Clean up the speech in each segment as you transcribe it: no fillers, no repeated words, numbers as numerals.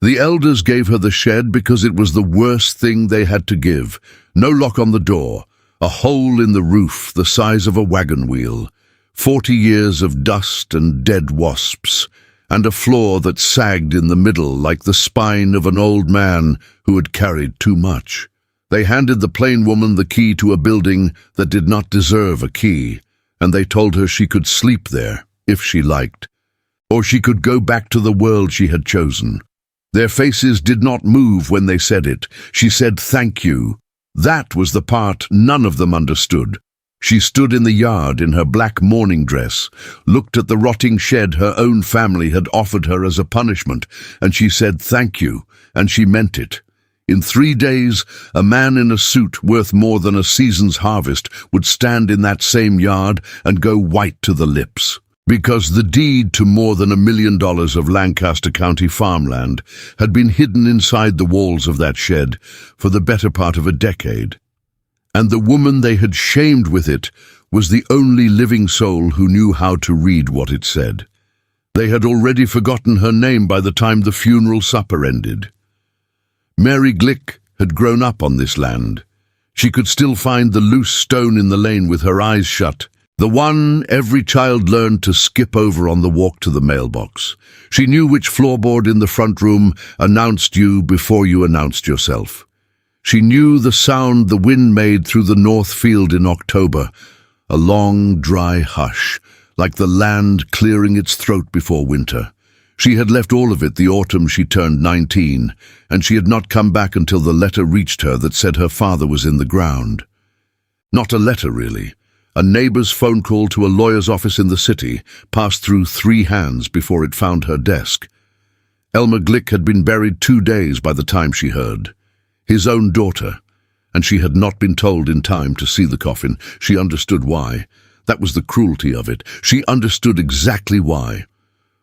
The elders gave her the shed because it was the worst thing they had to give. No lock on the door, a hole in the roof the size of a wagon wheel, 40 years of dust and dead wasps, and a floor that sagged in the middle like the spine of an old man who had carried too much. They handed the plain woman the key to a building that did not deserve a key, and they told her she could sleep there if she liked, or she could go back to the world she had chosen. Their faces did not move when they said it. She said, "Thank you." That was the part none of them understood. She stood in the yard in her black mourning dress, looked at the rotting shed her own family had offered her as a punishment, and she said, "Thank you," and she meant it. In 3 days, a man in a suit worth more than a season's harvest would stand in that same yard and go white to the lips, because the deed to more than $1 million of Lancaster County farmland had been hidden inside the walls of that shed for the better part of a decade. And the woman they had shamed with it was the only living soul who knew how to read what it said. They had already forgotten her name by the time the funeral supper ended. Mary Glick had grown up on this land. She could still find the loose stone in the lane with her eyes shut, the one every child learned to skip over on the walk to the mailbox. She knew which floorboard in the front room announced you before you announced yourself. She knew the sound the wind made through the north field in October, a long, dry hush, like the land clearing its throat before winter. She had left all of it the autumn she turned 19, and she had not come back until the letter reached her that said her father was in the ground. Not a letter, really. A neighbor's phone call to a lawyer's office in the city passed through 3 hands before it found her desk. Elmer Glick had been buried 2 days by the time she heard. His own daughter, and she had not been told in time to see the coffin. She understood why. That was the cruelty of it. She understood exactly why.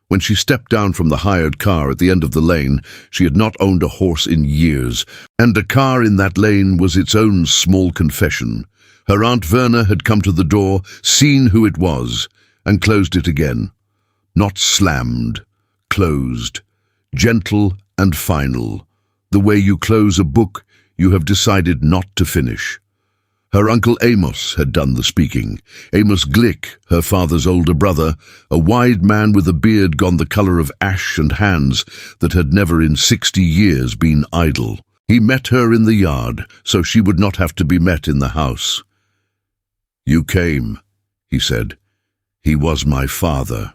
When she stepped down from the hired car at the end of the lane, she had not owned a horse in years, and a car in that lane was its own small confession. Her Aunt Verna had come to the door, seen who it was, and closed it again. Not slammed, closed, gentle and final. The way you close a book you have decided not to finish. Her uncle Amos had done the speaking. Amos Glick, her father's older brother, a wide man with a beard gone the color of ash and hands that had never in 60 years been idle. He met her in the yard, so she would not have to be met in the house. "You came," he said. "He was my father."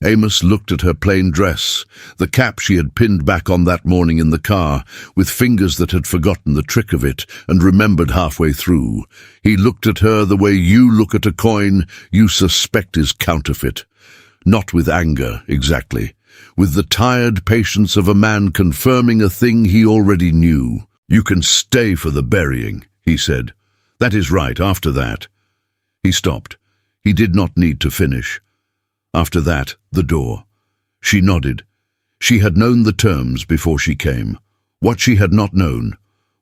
Amos looked at her plain dress, the cap she had pinned back on that morning in the car, with fingers that had forgotten the trick of it and remembered halfway through. He looked at her the way you look at a coin you suspect is counterfeit. Not with anger, exactly. With the tired patience of a man confirming a thing he already knew. "You can stay for the burying," he said. "That is right, after that." He stopped. He did not need to finish. After that, the door. She nodded. She had known the terms before she came. What she had not known,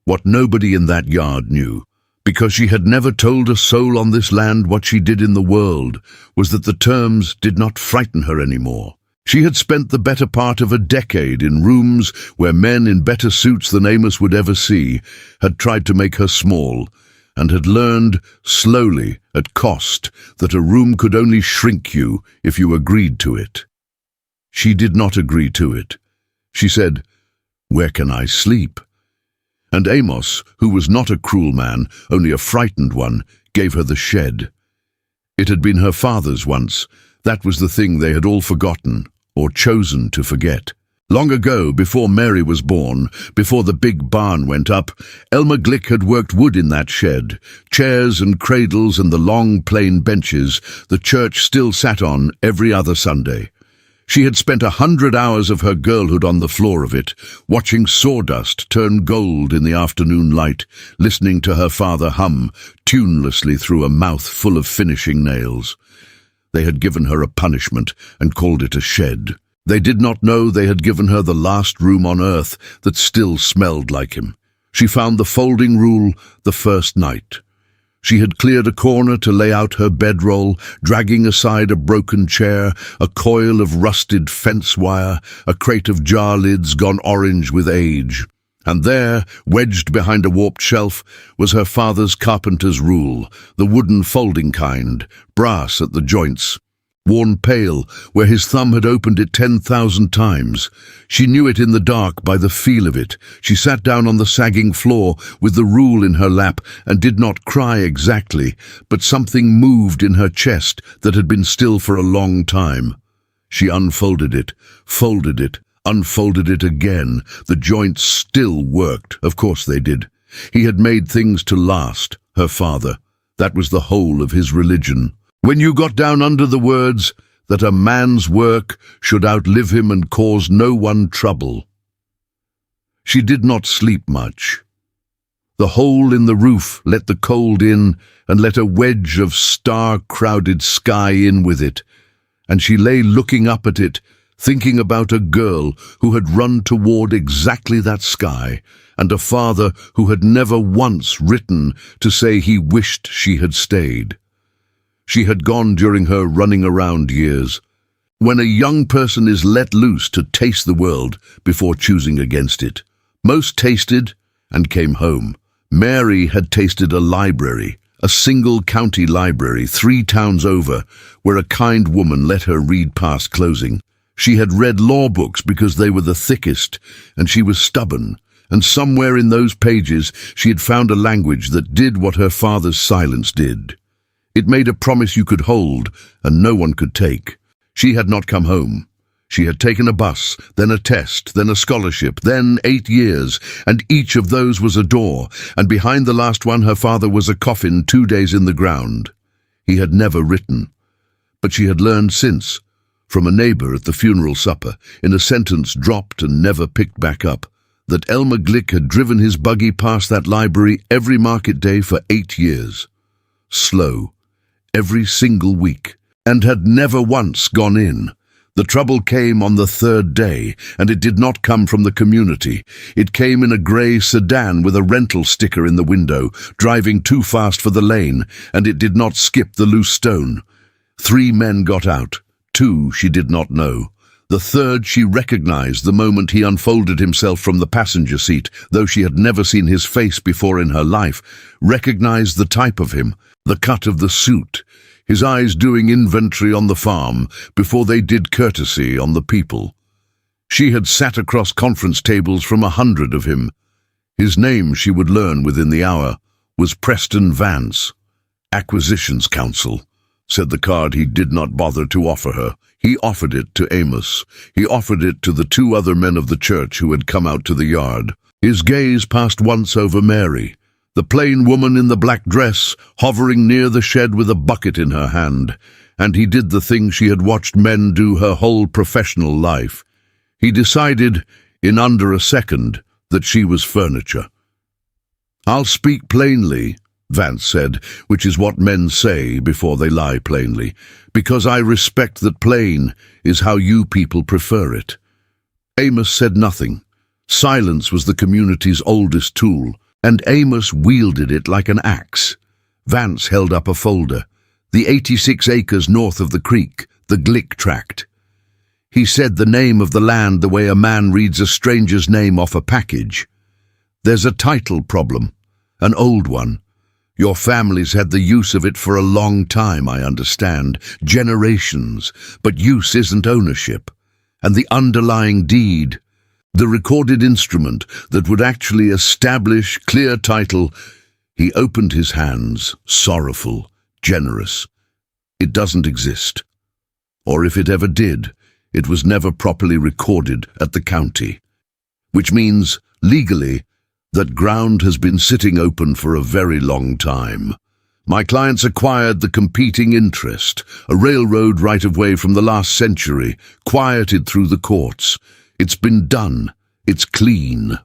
what nobody in that yard knew, because she had never told a soul on this land what she did in the world, was that the terms did not frighten her anymore. She had spent the better part of a decade in rooms where men in better suits than Amos would ever see had tried to make her small, and had learned, slowly, at cost, that a room could only shrink you if you agreed to it. She did not agree to it. She said, "Where can I sleep?" And Amos, who was not a cruel man, only a frightened one, gave her the shed. It had been her father's once. That was the thing they had all forgotten, or chosen to forget. Long ago, before Mary was born, before the big barn went up, Elmer Glick had worked wood in that shed. Chairs and cradles and the long plain benches the church still sat on every other Sunday. She had spent 100 hours of her girlhood on the floor of it, watching sawdust turn gold in the afternoon light, listening to her father hum tunelessly through a mouth full of finishing nails. They had given her a punishment and called it a shed. They did not know they had given her the last room on earth that still smelled like him. She found the folding rule the first night. She had cleared a corner to lay out her bedroll, dragging aside a broken chair, a coil of rusted fence wire, a crate of jar lids gone orange with age. And there, wedged behind a warped shelf, was her father's carpenter's rule, the wooden folding kind, brass at the joints. Worn pale, where his thumb had opened it 10,000 times. She knew it in the dark by the feel of it. She sat down on the sagging floor with the rule in her lap and did not cry exactly, but something moved in her chest that had been still for a long time. She unfolded it, folded it, unfolded it again. The joints still worked. Of course they did. He had made things to last, her father. That was the whole of his religion. When you got down under the words that a man's work should outlive him and cause no one trouble. She did not sleep much. The hole in the roof let the cold in and let a wedge of star-crowded sky in with it, and she lay looking up at it, thinking about a girl who had run toward exactly that sky, and a father who had never once written to say he wished she had stayed. She had gone during her running around years. When a young person is let loose to taste the world before choosing against it, most tasted and came home. Mary had tasted a library, a single county library 3 towns over, where a kind woman let her read past closing. She had read law books because they were the thickest, and she was stubborn, and somewhere in those pages she had found a language that did what her father's silence did. It made a promise you could hold and no one could take. She had not come home. She had taken a bus, then a test, then a scholarship, then 8 years, and each of those was a door, and behind the last one her father was a coffin 2 days in the ground. He had never written. But she had learned since, from a neighbor at the funeral supper, in a sentence dropped and never picked back up, that Elmer Glick had driven his buggy past that library every market day for 8 years. Slow. Every single week, and had never once gone in. The trouble came on the 3rd day, and it did not come from the community. It came in a grey sedan with a rental sticker in the window, driving too fast for the lane, and it did not skip the loose stone. 3 men got out. 2 she did not know. The 3rd she recognized the moment he unfolded himself from the passenger seat, though she had never seen his face before in her life, recognized the type of him, the cut of the suit, his eyes doing inventory on the farm before they did courtesy on the people. She had sat across conference tables from 100 of him. His name, she would learn within the hour, was Preston Vance. Acquisitions Counsel, said the card he did not bother to offer her. He offered it to Amos. He offered it to the 2 other men of the church who had come out to the yard. His gaze passed once over Mary, the plain woman in the black dress, hovering near the shed with a bucket in her hand, and he did the thing she had watched men do her whole professional life. He decided, in under a second, that she was furniture. "I'll speak plainly," Vance said, which is what men say before they lie plainly, "because I respect that plain is how you people prefer it." Amos said nothing. Silence was the community's oldest tool, and Amos wielded it like an axe. Vance held up a folder. The 86 acres north of the creek, the Glick tract. He said the name of the land the way a man reads a stranger's name off a package. "There's a title problem, an old one. Your family's had the use of it for a long time, I understand, generations, but use isn't ownership. And the underlying deed, the recorded instrument that would actually establish clear title," he opened his hands, sorrowful, generous. "It doesn't exist. Or if it ever did, it was never properly recorded at the county. Which means, legally, that ground has been sitting open for a very long time. My clients acquired the competing interest, a railroad right-of-way from the last century, quieted through the courts. It's been done. It's clean."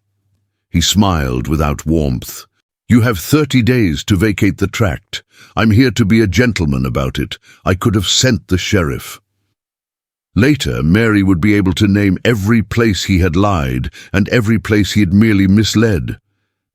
He smiled without warmth. "You have 30 days to vacate the tract. I'm here to be a gentleman about it. I could have sent the sheriff." Later, Mary would be able to name every place he had lied and every place he had merely misled.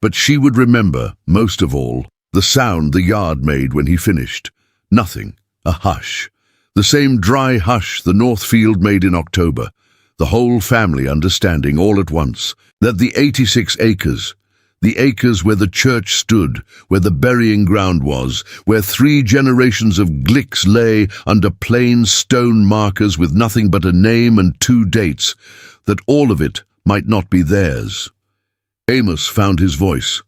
But she would remember, most of all, The sound the yard made when he finished. Nothing. A hush. The same dry hush the Northfield made in October. The whole family understanding all at once that the 86 acres, the acres where the church stood, where the burying ground was, where 3 generations of Glicks lay under plain stone markers with nothing but a name and 2 dates, that all of it might not be theirs. Amos found his voice.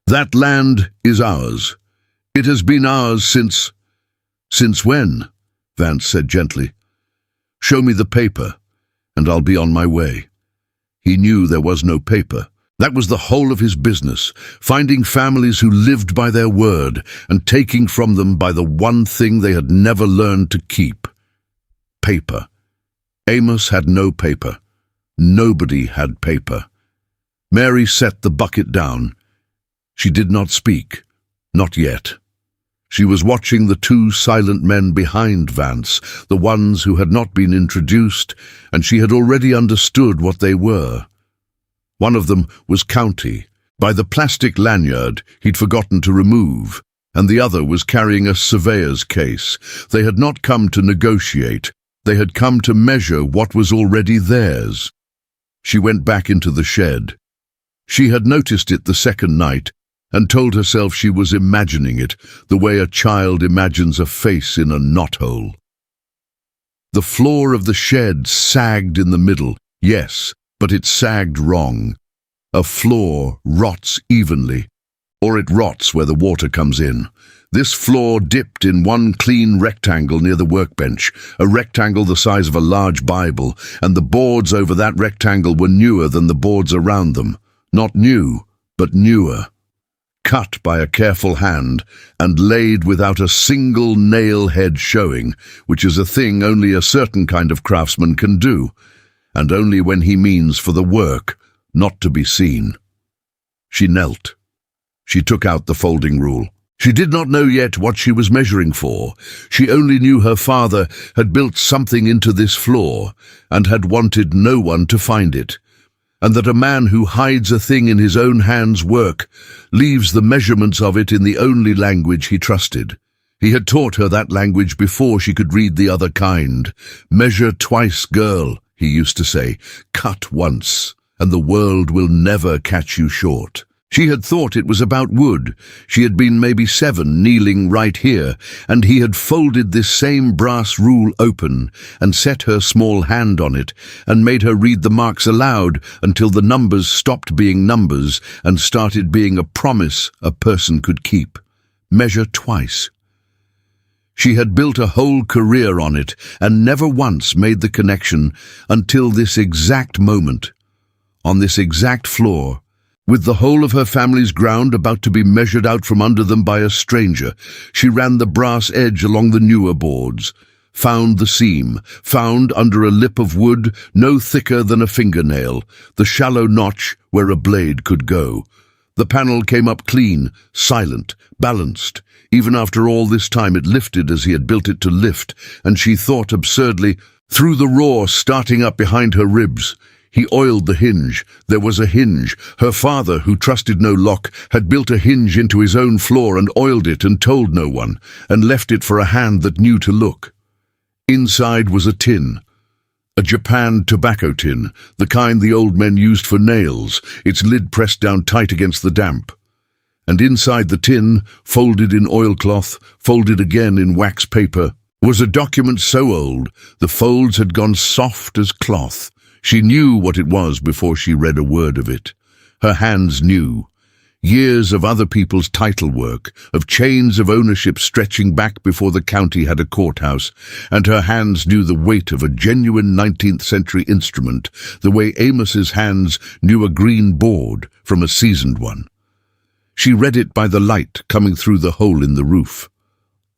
That land is ours. It has been ours since... Since when? Vance said gently. Show me the paper, and I'll be on my way. He knew there was no paper. That was the whole of his business, finding families who lived by their word and taking from them by the one thing they had never learned to keep. Paper. Amos had no paper. Nobody had paper. Mary set the bucket down. She did not speak. Not yet. She was watching the 2 silent men behind Vance, the ones who had not been introduced, and she had already understood what they were. One of them was County, by the plastic lanyard he'd forgotten to remove, and the other was carrying a surveyor's case. They had not come to negotiate. They had come to measure what was already theirs. She went back into the shed. She had noticed it the second night, and told herself she was imagining it, the way a child imagines a face in a knothole. The floor of the shed sagged in the middle, yes, but it sagged wrong. A floor rots evenly, or it rots where the water comes in. This floor dipped in one clean rectangle near the workbench, a rectangle the size of a large Bible, and the boards over that rectangle were newer than the boards around them. Not new, but newer. Cut by a careful hand and laid without a single nail head showing, which is a thing only a certain kind of craftsman can do, and only when he means for the work not to be seen. She knelt. She took out the folding rule. She did not know yet what she was measuring for. She only knew her father had built something into this floor and had wanted no one to find it, and that a man who hides a thing in his own hand's work leaves the measurements of it in the only language he trusted. He had taught her that language before she could read the other kind. Measure twice, girl, he used to say. Cut once, and the world will never catch you short. She had thought it was about wood. She had been maybe 7, kneeling right here, and he had folded this same brass rule open and set her small hand on it and made her read the marks aloud until the numbers stopped being numbers and started being a promise a person could keep. Measure twice. She had built a whole career on it and never once made the connection until this exact moment, on this exact floor, with the whole of her family's ground about to be measured out from under them by a stranger. She ran the brass edge along the newer boards, found the seam, found under a lip of wood no thicker than a fingernail, the shallow notch where a blade could go. The panel came up clean, silent, balanced. Even after all this time it lifted as he had built it to lift, and she thought absurdly, through the roar starting up behind her ribs. He oiled the hinge. There was a hinge. Her father, who trusted no lock, had built a hinge into his own floor and oiled it and told no one, and left it for a hand that knew to look. Inside was a tin. A Japan tobacco tin, the kind the old men used for nails, its lid pressed down tight against the damp. And inside the tin, folded in oilcloth, folded again in wax paper, was a document so old the folds had gone soft as cloth. She knew what it was before she read a word of it. Her hands knew. Years of other people's title work, of chains of ownership stretching back before the county had a courthouse, and her hands knew the weight of a genuine 19th century instrument, the way Amos's hands knew a green board from a seasoned one. She read it by the light coming through the hole in the roof.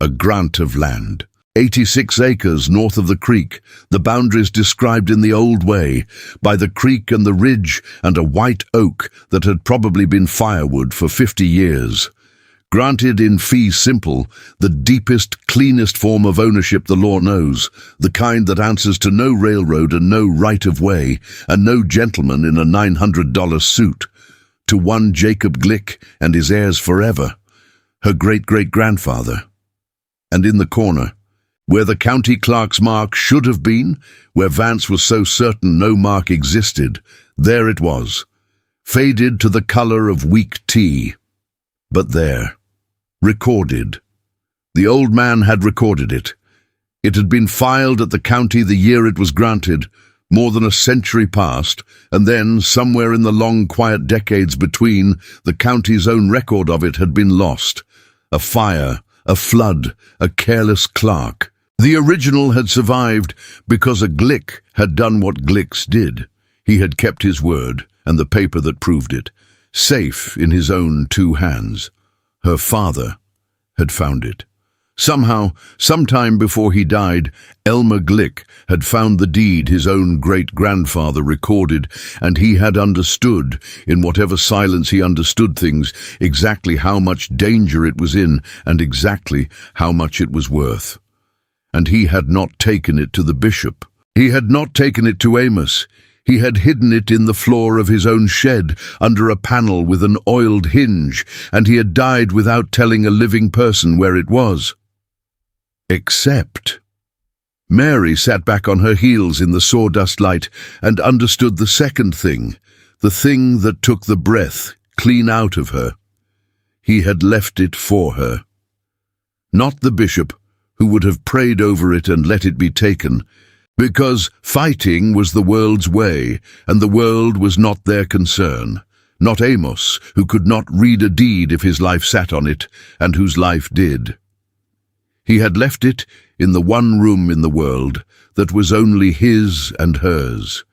A grant of land. 86 acres north of the creek, the boundaries described in the old way, by the creek and the ridge and a white oak that had probably been firewood for 50 years. Granted in fee simple, the deepest, cleanest form of ownership the law knows, the kind that answers to no railroad and no right-of-way, and no gentleman in a $900 suit, to one Jacob Glick and his heirs forever. her great-great-grandfather. And in the corner, where the county clerk's mark should have been, where Vance was so certain no mark existed, there it was, faded to the color of weak tea. But there, recorded. The old man had recorded it. It had been filed at the county the year it was granted, more than a century past, and then, somewhere in the long, quiet decades between, the county's own record of it had been lost. A fire, a flood, a careless clerk. The original had survived because a Glick had done what Glicks did. He had kept his word, and the paper that proved it, safe in his own 2 hands. Her father had found it. Somehow, sometime before he died, Elmer Glick had found the deed his own great-grandfather recorded, and he had understood, in whatever silence he understood things, exactly how much danger it was in and exactly how much it was worth. And he had not taken it to the bishop. He had not taken it to Amos. He had hidden it in the floor of his own shed, under a panel with an oiled hinge, and he had died without telling a living person where it was. Except Mary sat back on her heels in the sawdust light and understood the second thing, the thing that took the breath clean out of her. He had left it for her. Not the bishop, who would have prayed over it and let it be taken, because fighting was the world's way, and the world was not their concern. Not Amos, who could not read a deed if his life sat on it, and whose life did. He had left it in the one room in the world that was only his and hers.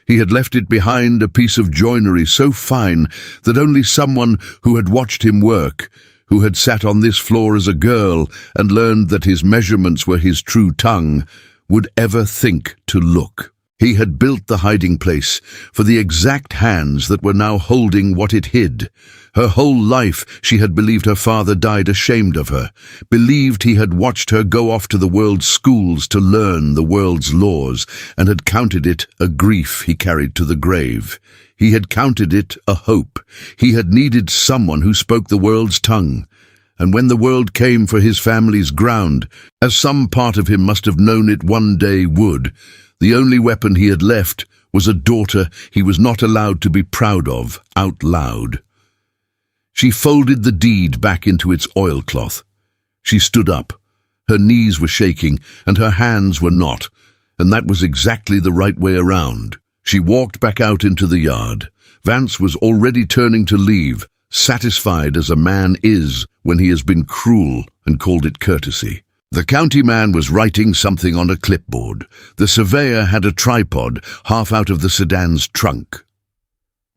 He had left it behind a piece of joinery so fine that only someone who had watched him work, who had sat on this floor as a girl and learned that his measurements were his true tongue, would ever think to look. He had built the hiding place for the exact hands that were now holding what it hid. Her whole life she had believed her father died ashamed of her, believed he had watched her go off to the world's schools to learn the world's laws, and had counted it a grief he carried to the grave. He had counted it a hope. He had needed someone who spoke the world's tongue. And when the world came for his family's ground, as some part of him must have known it one day would, the only weapon he had left was a daughter he was not allowed to be proud of out loud. She folded the deed back into its oilcloth. She stood up. Her knees were shaking and her hands were not, and that was exactly the right way around. She walked back out into the yard. Vance was already turning to leave, satisfied as a man is when he has been cruel and called it courtesy. The county man was writing something on a clipboard. The surveyor had a tripod half out of the sedan's trunk.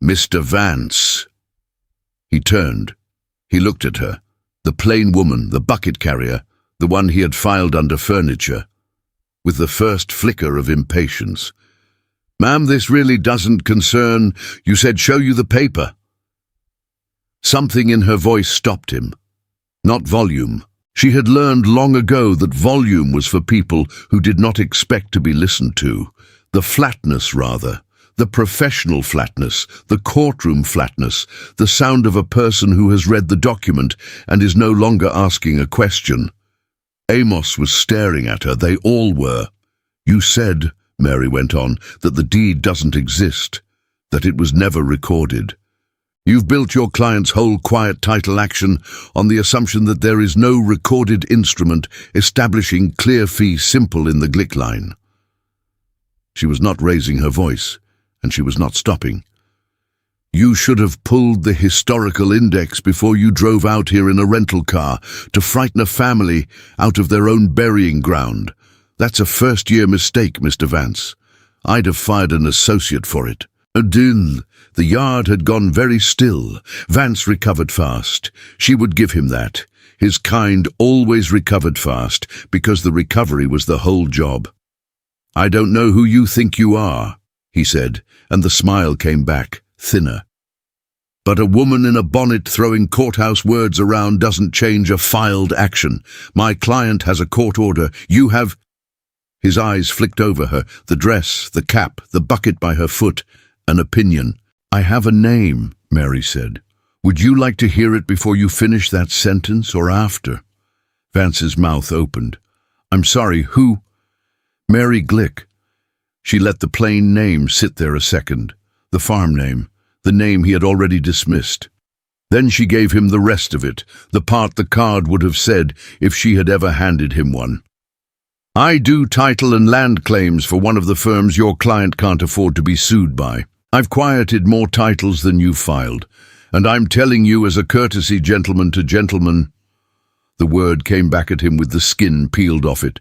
"Mr. Vance." He turned. He looked at her, the plain woman, the bucket carrier, the one he had filed under furniture, with the first flicker of impatience. "Ma'am, this really doesn't concern. You said show you the paper." Something in her voice stopped him. Not volume. She had learned long ago that volume was for people who did not expect to be listened to. The flatness, rather. The professional flatness, the courtroom flatness, the sound of a person who has read the document and is no longer asking a question. Amos was staring at her. They all were. "You said," Mary went on, "that the deed doesn't exist, that it was never recorded. You've built your client's whole quiet title action on the assumption that there is no recorded instrument establishing clear fee simple in the Glick line." She was not raising her voice, and she was not stopping. "You should have pulled the historical index before you drove out here in a rental car to frighten a family out of their own burying ground. That's a first-year mistake, Mr. Vance. I'd have fired an associate for it." Din. The yard had gone very still. Vance recovered fast. She would give him that. His kind always recovered fast, because the recovery was the whole job. "I don't know who you think you are," he said, and the smile came back, thinner. "But a woman in a bonnet throwing courthouse words around doesn't change a filed action. My client has a court order. You have—" His eyes flicked over her, the dress, the cap, the bucket by her foot. "An opinion." "I have a name," Mary said. Would you like to hear it before you finish that sentence or after? Vance's mouth opened. I'm sorry, who? Mary Glick. She let the plain name sit there a second, the farm name, the name he had already dismissed. Then she gave him the rest of it, the part the card would have said if she had ever handed him one. I do title and land claims for one of the firms your client can't afford to be sued by. I've quieted more titles than you've filed, and I'm telling you as a courtesy, gentleman to gentleman, the word came back at him with the skin peeled off it,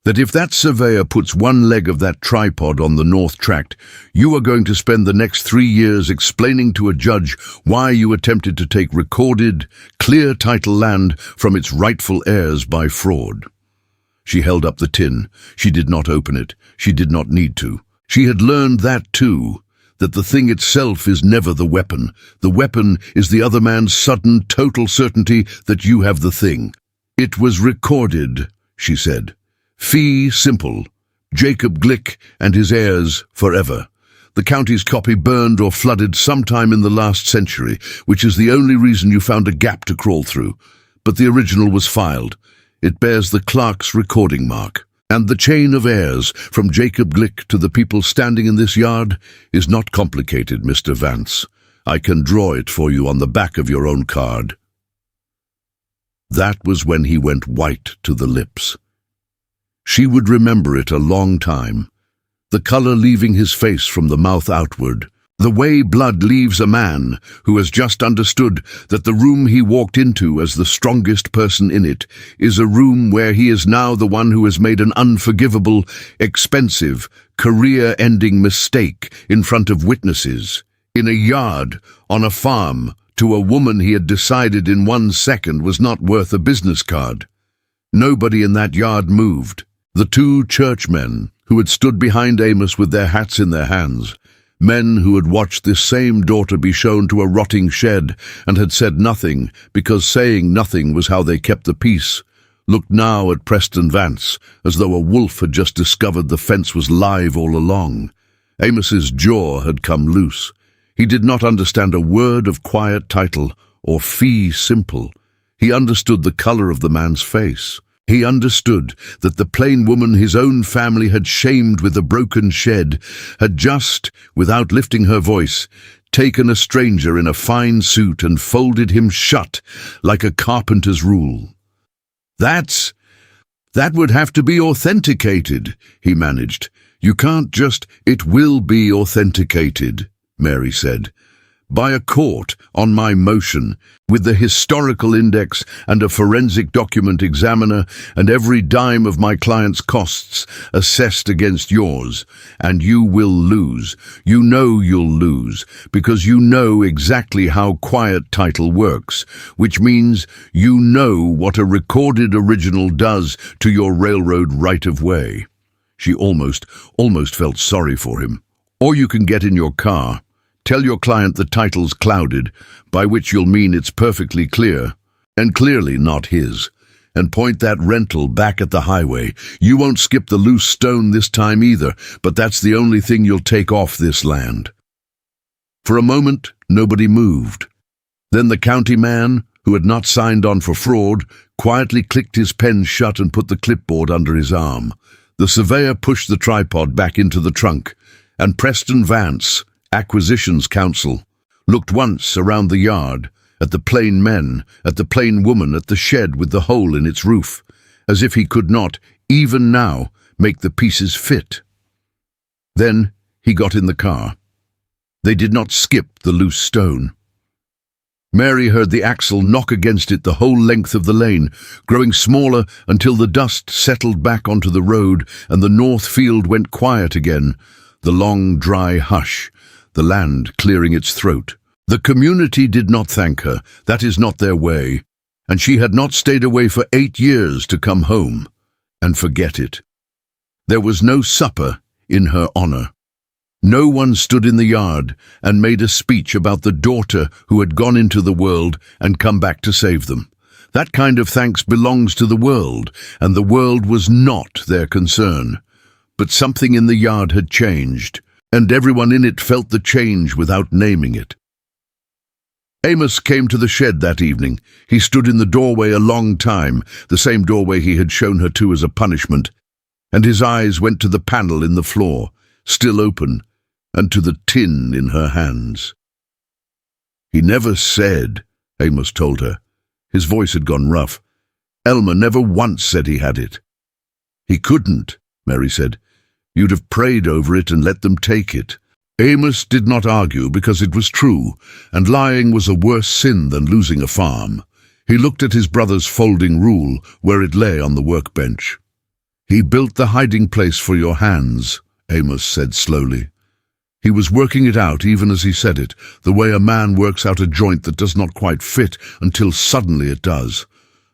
that if that surveyor puts one leg of that tripod on the North Tract, you are going to spend the next 3 years explaining to a judge why you attempted to take recorded, clear title land from its rightful heirs by fraud. She held up the tin. She did not open it. She did not need to. She had learned that too, that the thing itself is never the weapon. The weapon is the other man's sudden, total certainty that you have the thing. It was recorded, she said. Fee simple. Jacob Glick and his heirs forever. The county's copy burned or flooded sometime in the last century, which is the only reason you found a gap to crawl through. But the original was filed. It bears the clerk's recording mark. And the chain of heirs, from Jacob Glick to the people standing in this yard, is not complicated, Mr. Vance. I can draw it for you on the back of your own card. That was when he went white to the lips. She would remember it a long time, the color leaving his face from the mouth outward, the way blood leaves a man who has just understood that the room he walked into as the strongest person in it is a room where he is now the one who has made an unforgivable, expensive, career-ending mistake in front of witnesses, in a yard, on a farm, to a woman he had decided in 1 second was not worth a business card. Nobody in that yard moved. The 2 churchmen who had stood behind Amos with their hats in their hands, men who had watched this same daughter be shown to a rotting shed and had said nothing because saying nothing was how they kept the peace, looked now at Preston Vance as though a wolf had just discovered the fence was live all along. Amos's jaw had come loose. He did not understand a word of quiet title or fee simple. He understood the color of the man's face. He understood that the plain woman his own family had shamed with a broken shed had just, without lifting her voice, taken a stranger in a fine suit and folded him shut like a carpenter's rule. That would have to be authenticated, he managed. You can't just, it will be authenticated, Mary said. By a court, on my motion, with the historical index and a forensic document examiner and every dime of my client's costs assessed against yours. And you will lose. You know you'll lose, because you know exactly how quiet title works, which means you know what a recorded original does to your railroad right-of-way. She almost felt sorry for him. Or you can get in your car. Tell your client the title's clouded, by which you'll mean it's perfectly clear, and clearly not his, and point that rental back at the highway. You won't skip the loose stone this time either, but that's the only thing you'll take off this land. For a moment, nobody moved. Then the county man, who had not signed on for fraud, quietly clicked his pen shut and put the clipboard under his arm. The surveyor pushed the tripod back into the trunk, and Preston Vance, Acquisitions Counsel, looked once around the yard, at the plain men, at the plain woman, at the shed with the hole in its roof, as if he could not, even now, make the pieces fit. Then he got in the car. They did not skip the loose stone. Mary heard the axle knock against it the whole length of the lane, growing smaller until the dust settled back onto the road and the north field went quiet again, the long, dry hush, the land clearing its throat. The community did not thank her. That is not their way. And she had not stayed away for 8 years to come home and forget it. There was no supper in her honor. No one stood in the yard and made a speech about the daughter who had gone into the world and come back to save them. That kind of thanks belongs to the world, and the world was not their concern. But something in the yard had changed, and everyone in it felt the change without naming it. Amos came to the shed that evening. He stood in the doorway a long time, the same doorway he had shown her to as a punishment, and his eyes went to the panel in the floor, still open, and to the tin in her hands. "He never said," Amos told her. His voice had gone rough. "Elmer never once said he had it." "He couldn't," Mary said. "You'd have prayed over it and let them take it." Amos did not argue because it was true, and lying was a worse sin than losing a farm. He looked at his brother's folding rule where it lay on the workbench. "He built the hiding place for your hands," Amos said slowly. He was working it out even as he said it, the way a man works out a joint that does not quite fit until suddenly it does.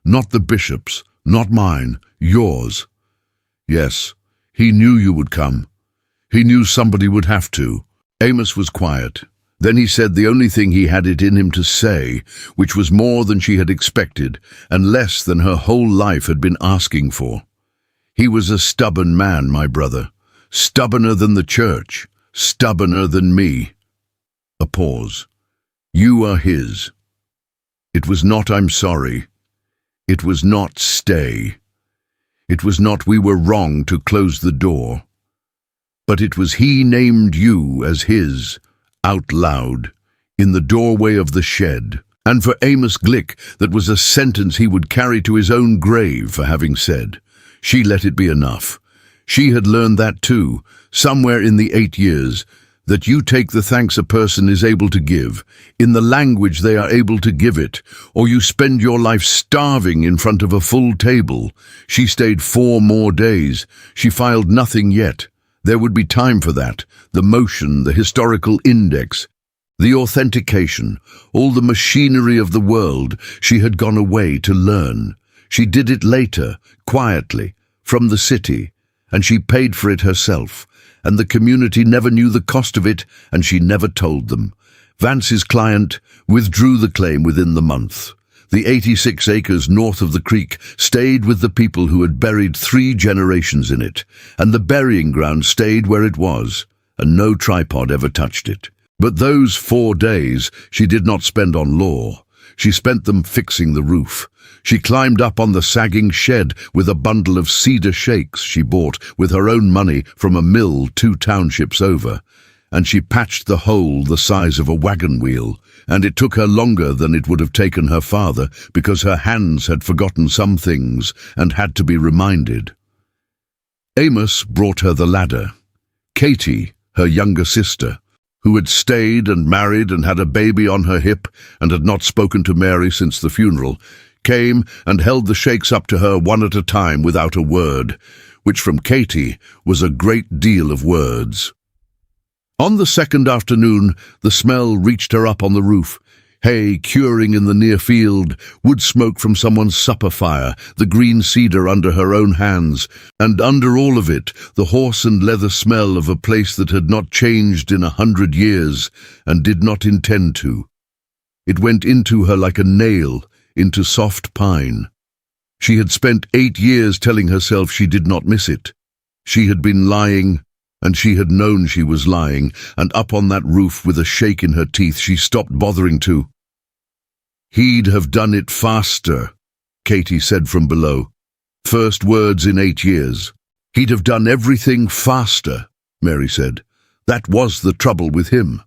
"Not the bishop's, not mine, yours." "Yes, he knew you would come. He knew somebody would have to." Amos was quiet. Then he said the only thing he had it in him to say, which was more than she had expected, and less than her whole life had been asking for. "He was a stubborn man, my brother. Stubborner than the church. Stubborner than me." A pause. "You are his." It was not "I'm sorry." It was not "stay." It was not "we were wrong to close the door." But it was he named you as his, out loud, in the doorway of the shed. And for Amos Glick, that was a sentence he would carry to his own grave for having said. She let it be enough. She had learned that too, somewhere in the 8 years, that you take the thanks a person is able to give, in the language they are able to give it, or you spend your life starving in front of a full table. She stayed 4 more days. She filed nothing yet. There would be time for that, the motion, the historical index, the authentication, all the machinery of the world she had gone away to learn. She did it later, quietly, from the city, and she paid for it herself, and the community never knew the cost of it, and she never told them. Vance's client withdrew the claim within the month. The 86 acres north of the creek stayed with the people who had buried 3 generations in it, and the burying ground stayed where it was, and no tripod ever touched it. But those 4 days she did not spend on law. She spent them fixing the roof. She climbed up on the sagging shed with a bundle of cedar shakes she bought with her own money from a mill 2 townships over, and she patched the hole the size of a wagon wheel, and it took her longer than it would have taken her father because her hands had forgotten some things and had to be reminded. Amos brought her the ladder. Katie, her younger sister, who had stayed and married and had a baby on her hip and had not spoken to Mary since the funeral, came and held the shakes up to her one at a time without a word, which from Katie was a great deal of words. On the second afternoon, the smell reached her up on the roof. Hay curing in the near field, wood smoke from someone's supper fire, the green cedar under her own hands, and under all of it, the horse and leather smell of a place that had not changed in 100 years and did not intend to. It went into her like a nail, into soft pine. She had spent 8 years telling herself she did not miss it. She had been lying, and she had known she was lying, and up on that roof with a shake in her teeth she stopped bothering to. "He'd have done it faster," Katie said from below. First words in 8 years. "He'd have done everything faster," Mary said. "That was the trouble with him."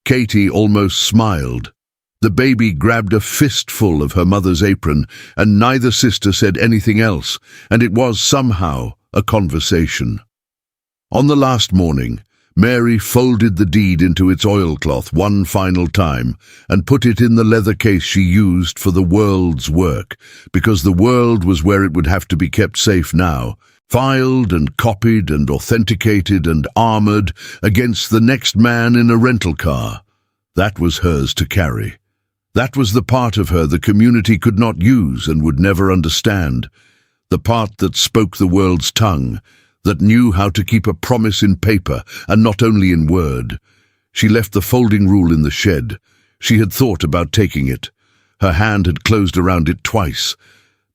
Katie almost smiled. The baby grabbed a fistful of her mother's apron, and neither sister said anything else, and it was somehow a conversation. On the last morning, Mary folded the deed into its oilcloth one final time and put it in the leather case she used for the world's work, because the world was where it would have to be kept safe now, filed and copied and authenticated and armored against the next man in a rental car. That was hers to carry. That was the part of her the community could not use and would never understand, the part that spoke the world's tongue, that knew how to keep a promise in paper and not only in word. She left the folding rule in the shed. She had thought about taking it. Her hand had closed around it twice,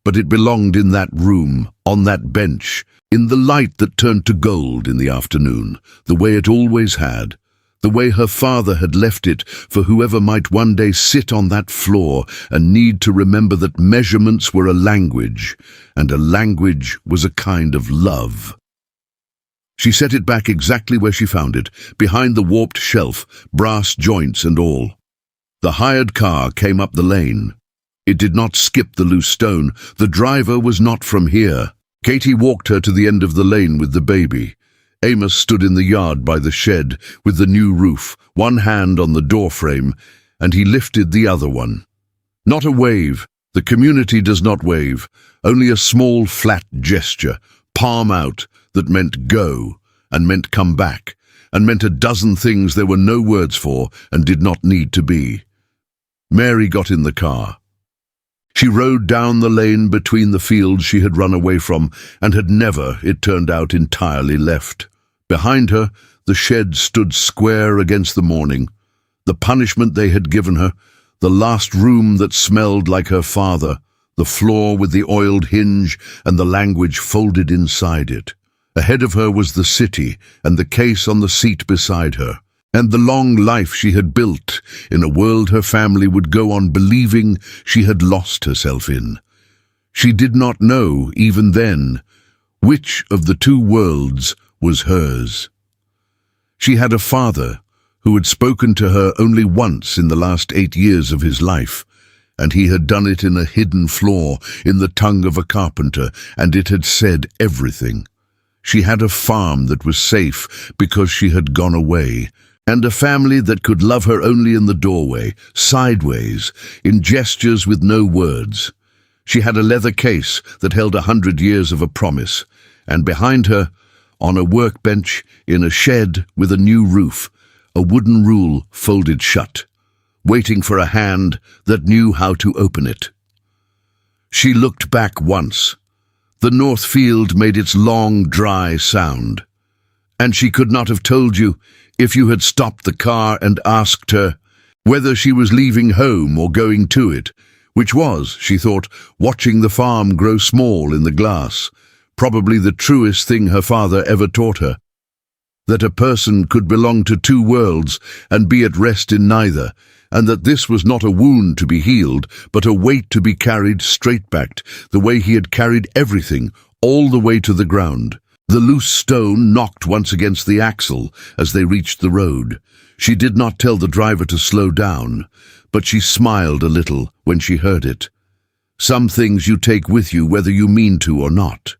but it belonged in that room, on that bench, in the light that turned to gold in the afternoon, the way it always had, the way her father had left it for whoever might one day sit on that floor and need to remember that measurements were a language, and a language was a kind of love. She set it back exactly where she found it, behind the warped shelf, brass joints and all. The hired car came up the lane. It did not skip the loose stone. The driver was not from here. Katie walked her to the end of the lane with the baby. Amos stood in the yard by the shed with the new roof, one hand on the doorframe, and he lifted the other one. Not a wave. The community does not wave. Only a small flat gesture, palm out, that meant go, and meant come back, and meant a dozen things there were no words for and did not need to be. Mary got in the car. She rode down the lane between the fields she had run away from and had never, it turned out, entirely left. Behind her, the shed stood square against the morning. The punishment they had given her, the last room that smelled like her father, the floor with the oiled hinge and the language folded inside it. Ahead of her was the city and the case on the seat beside her, and the long life she had built in a world her family would go on believing she had lost herself in. She did not know, even then, which of the two worlds was hers. She had a father who had spoken to her only once in the last 8 years of his life, and he had done it in a hidden flaw in the tongue of a carpenter, and it had said everything. She had a farm that was safe because she had gone away, and a family that could love her only in the doorway, sideways, in gestures with no words. She had a leather case that held 100 years of a promise, and behind her, on a workbench, in a shed with a new roof, a wooden rule folded shut, waiting for a hand that knew how to open it. She looked back once. The north field made its long, dry sound, and she could not have told you if you had stopped the car and asked her whether she was leaving home or going to it, which was, she thought, watching the farm grow small in the glass, probably the truest thing her father ever taught her, that a person could belong to two worlds and be at rest in neither, and that this was not a wound to be healed, but a weight to be carried straight-backed, the way he had carried everything, all the way to the ground. The loose stone knocked once against the axle as they reached the road. She did not tell the driver to slow down, but she smiled a little when she heard it. Some things you take with you whether you mean to or not.